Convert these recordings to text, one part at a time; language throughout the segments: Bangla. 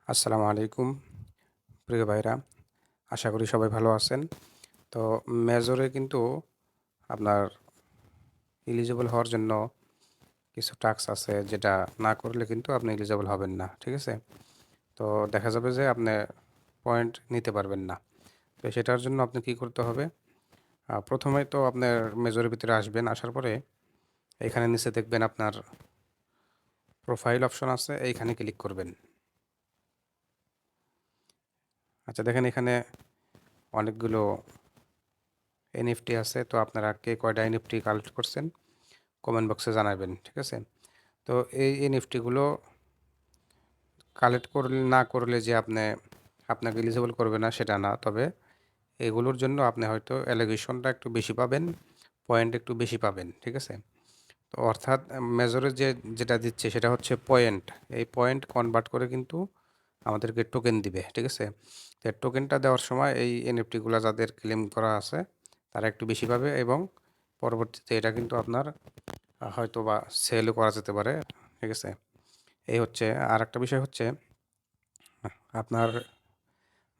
আসসালামু আলাইকুম প্রিয় ভাইরা। আশা করি সবাই ভালো আছেন। তো মেজরে কিন্তু আপনার এলিজিবল হওয়ার জন্য কিছু টাস্ক আছে যেটা না করলে কিন্তু আপনি এলিজিবল হবেন না। ঠিক আছে? তো দেখা যাবে যে আপনি পয়েন্ট নিতে পারবেন না। তো সেটার জন্য আপনি কি করতে হবে? প্রথমে তো আপনার মেজরের ভিতরে আসবেন। আসার পরে এখানে নিচে দেখবেন আপনার প্রোফাইল অপশন আছে, এইখানে ক্লিক করবেন। আচ্ছা দেখেন এখানে অনেকগুলো এনএফটি আছে। তো আপনারা কে কয়টা এনএফটি কালেক্ট করছেন কমেন্ট বক্সে জানাবেন। ঠিক আছে? তো এই এনএফটিগুলো কালেক্ট করলে না করলে যে আপনাকে এলিজিবল করবে না সেটা না। তবে এগুলোর জন্য আপনি হয়তো অ্যালোকেশনটা একটু বেশি পাবেন, পয়েন্ট একটু বেশি পাবেন। ঠিক আছে? তো অর্থাৎ মেজরে যেটা দিচ্ছে সেটা হচ্ছে পয়েন্ট। এই পয়েন্ট কনভার্ট করে কিন্তু আমাদেরকে টোকেন দিবে। ঠিক আছে? তো টোকেনটা দেওয়ার সময় এই এনএফটিগুলো যাদের ক্লেম করা আছে তারা একটু বেশি পাবে এবং পরবর্তীতে এটা কিন্তু আপনার হয়তো বা সেলও করা যেতে পারে। ঠিক আছে? এই হচ্ছে। আর একটা বিষয় হচ্ছে আপনার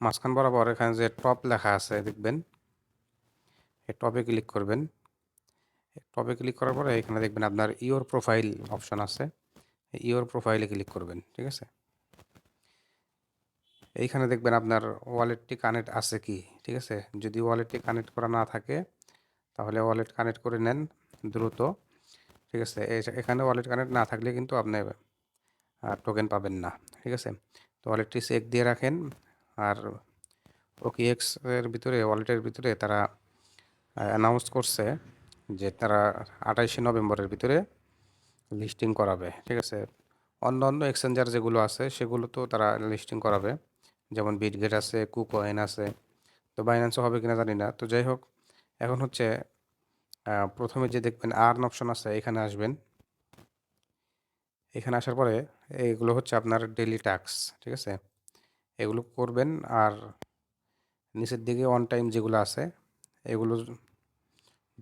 মাঝখান বরাবর এখানে যে টপ লেখা আছে দেখবেন, এই টপে ক্লিক করবেন। টপে ক্লিক করার পরে এখানে দেখবেন আপনার ইওর প্রোফাইল অপশন আছে, ইওর প্রোফাইলে ক্লিক করবেন। ঠিক আছে? এইখানে দেখবেন আপনার ওয়ালেটটি কানেক্ট আছে কি। ঠিক আছে? যদি ওয়ালেটটি কানেক্ট করা না থাকে তাহলে ওয়ালেট কানেক্ট করে নেন দ্রুত। ঠিক আছে? এখানে ওয়ালেট কানেক্ট না থাকলে কিন্তু আপনি টোকেন পাবেন না। ঠিক আছে? তো ওয়ালেটটি চেক দিয়ে রাখেন। আর ওকিএক্স এর ভিতরে, ওয়ালেটের ভিতরে তারা অ্যানাউন্স করছে যে তারা 28শে নভেম্বরের ভিতরে লিস্টিং করাবে। ঠিক আছে? অন্য এক্সচেঞ্জার যেগুলো আছে সেগুলো তো তারা লিস্টিং করাবে, যেমন বিটগেট আছে, কুকয়েন আছে। তো বাইন্যান্সও হবে কিনা জানি না। তো যাই হোক, এখন হচ্ছে প্রথমে যে দেখবেন আর্ন অপশন আছে এখানে আসবেন। এখানে আসার পরে এগুলো হচ্ছে আপনার ডেইলি টাস্ক। ঠিক আছে? এগুলো করবেন। আর নিচের দিকে অন টাইম যেগুলো আছে এগুলো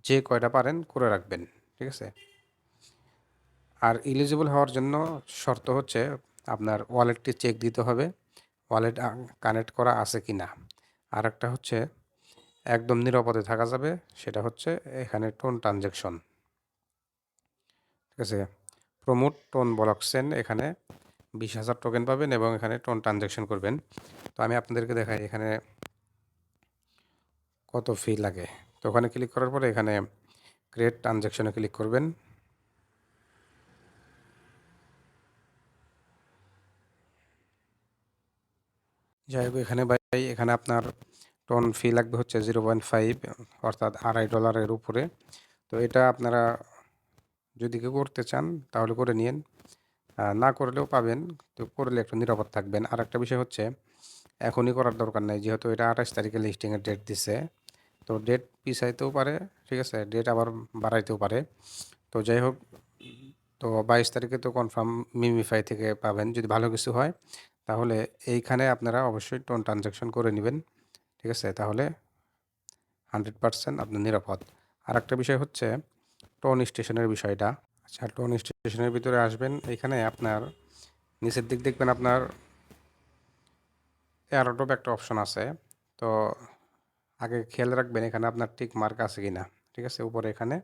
যে কয়টা পারেন করে রাখবেন। ঠিক আছে? আর এলিজিবল হওয়ার জন্য শর্ত হচ্ছে আপনার ওয়ালেটটি চেক দিতে হবে, ওয়ালেট কানেক্ট করা আছে কি না। আর একটা হচ্ছে একদম নিরাপদে থাকা যাবে, সেটা হচ্ছে এখানে টোন ট্রানজ্যাকশন। ঠিক আছে? প্রমোট টোন ব্লকচেন, এখানে 20,000 টোকেন পাবেন এবং এখানে টোন ট্রানজ্যাকশন করবেন। তো আমি আপনাদেরকে দেখাই এখানে কত ফি লাগে। তো ওখানে ক্লিক করার পরে এখানে ক্রিয়েট ট্রানজ্যাকশনে ক্লিক করবেন। যাই হোক, এখানে ভাই এখানে আপনার টোন ফি লাগবে হচ্ছে 0.5, অর্থাৎ $2.5 উপরে। তো এটা আপনারা যদি কেউ করতে চান তাহলে করে নিন, না করলেও পাবেন। তো করলে একটু নিরাপদ থাকবেন। আর একটা বিষয় হচ্ছে এখনই করার দরকার নাই, যেহেতু এটা 28 তারিখে লিস্টিংয়ের ডেট দিছে। তো ডেট পিছাইতেও পারে। ঠিক আছে? ডেট আবার বাড়াইতেও পারে। তো যাই হোক, তো 22 তারিখে তো কনফার্ম মিমিফাই থেকে পাবেন। যদি ভালো কিছু হয় তাহলে এইখানে আপনারা অবশ্যই টোন ট্রানজ্যাকশন করে নেবেন। ঠিক আছে? তাহলে 100% আপনি নিরাপদ। আর একটা বিষয় হচ্ছে টোন স্টেশনের বিষয়টা। আচ্ছা, টোন স্টেশনের ভিতরে আসবেন। এখানে আপনার নিচের দিক দেখবেন আপনার এয়ারড্রপ একটা অপশন আছে। তো আগে খেয়াল রাখবেন এখানে আপনার টিক মার্ক আছে কিনা। ঠিক আছে? উপরে এখানে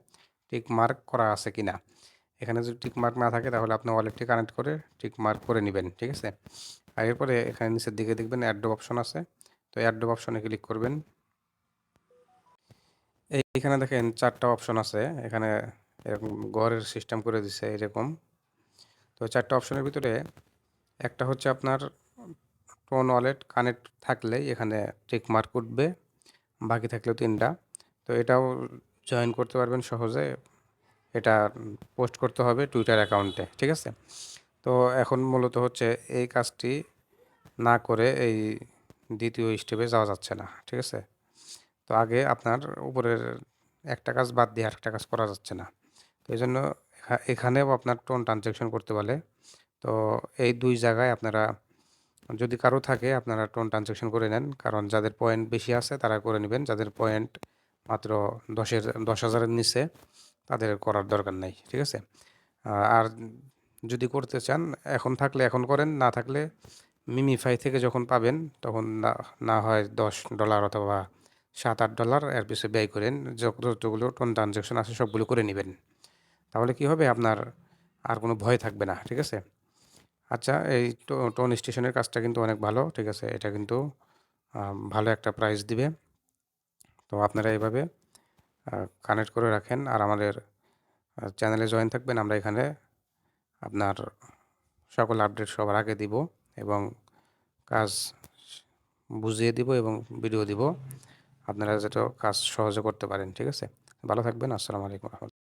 টিক মার্ক করা আছে কিনা। এখানে যদি টিক মার্ক না থাকে তাহলে আপনি ওয়ালেটটি কানেক্ট করে টিক মার্ক করে নেবেন। ঠিক আছে? আর এরপরে এখানে নিচের দিকে দেখবেন অ্যাড্রপ অপশন আছে। তো অ্যাড্রপ অপশনে ক্লিক করবেন। এইখানে দেখেন 4টা অপশন আছে। এখানে এরকম ঘরের সিস্টেম করে দিছে এরকম। তো 4টা অপশনের ভিতরে একটা হচ্ছে আপনার টোন ওয়ালেট কানেক্ট থাকলেই এখানে টিক মার্ক উঠবে, বাকি থাকলেও 3টা। তো এটাও জয়েন করতে পারবেন সহজে। এটা পোস্ট করতে হবে টুইটার অ্যাকাউন্টে। ঠিক আছে? তো এখন মূলত হচ্ছে এই কাজটি না করে এই দ্বিতীয় স্টেপে যাওয়া যাচ্ছে না। ঠিক আছে? তো আগে আপনার উপরের একটা কাজ বাদ দিয়ে আরেকটা কাজ করা যাচ্ছে না। তো এইজন্য এখানেও আপনার টোন ট্রানজ্যাকশন করতে বলে। তো এই 2 জায়গায় আপনারা যদি কারো থাকে আপনারা টোন ট্রানজ্যাকশন করে নেন। কারণ যাদের পয়েন্ট বেশি আছে তারা করে নেবেন। যাদের পয়েন্ট মাত্র 10,000 এর নিচে তাদের করার দরকার নাই। ঠিক আছে? আর যদি করতে চান এখন থাকলে এখন করেন, না থাকলে মিমিফাই থেকে যখন পাবেন তখন না না হয় $10 অথবা $7-8 এর পিছে ব্যয় করেন, যতগুলো টোন ট্রানজ্যাকশন আছে সবগুলো করে নেবেন। তাহলে কি হবে, আপনার আর কোনো ভয় থাকবে না, ঠিক আছে? আচ্ছা, এই টোন স্টেশনের কাজটা কিন্তু অনেক ভালো, ঠিক আছে? এটা কিন্তু ভালো একটা প্রাইস দিবে। তো আপনারা এভাবে কানেক্ট করে রাখেন আর আমাদের চ্যানেলে জয়েন থাকবেন। আমরা এখানে আপনার সকল আপডেট সবার আগে দিব এবং কাজ বুঝিয়ে দিব এবং ভিডিও দিব। আপনারা যাতে কাজ সহজে করতে পারেন, ঠিক আছে? ভালো থাকবেন। আসসালামু আলাইকুম।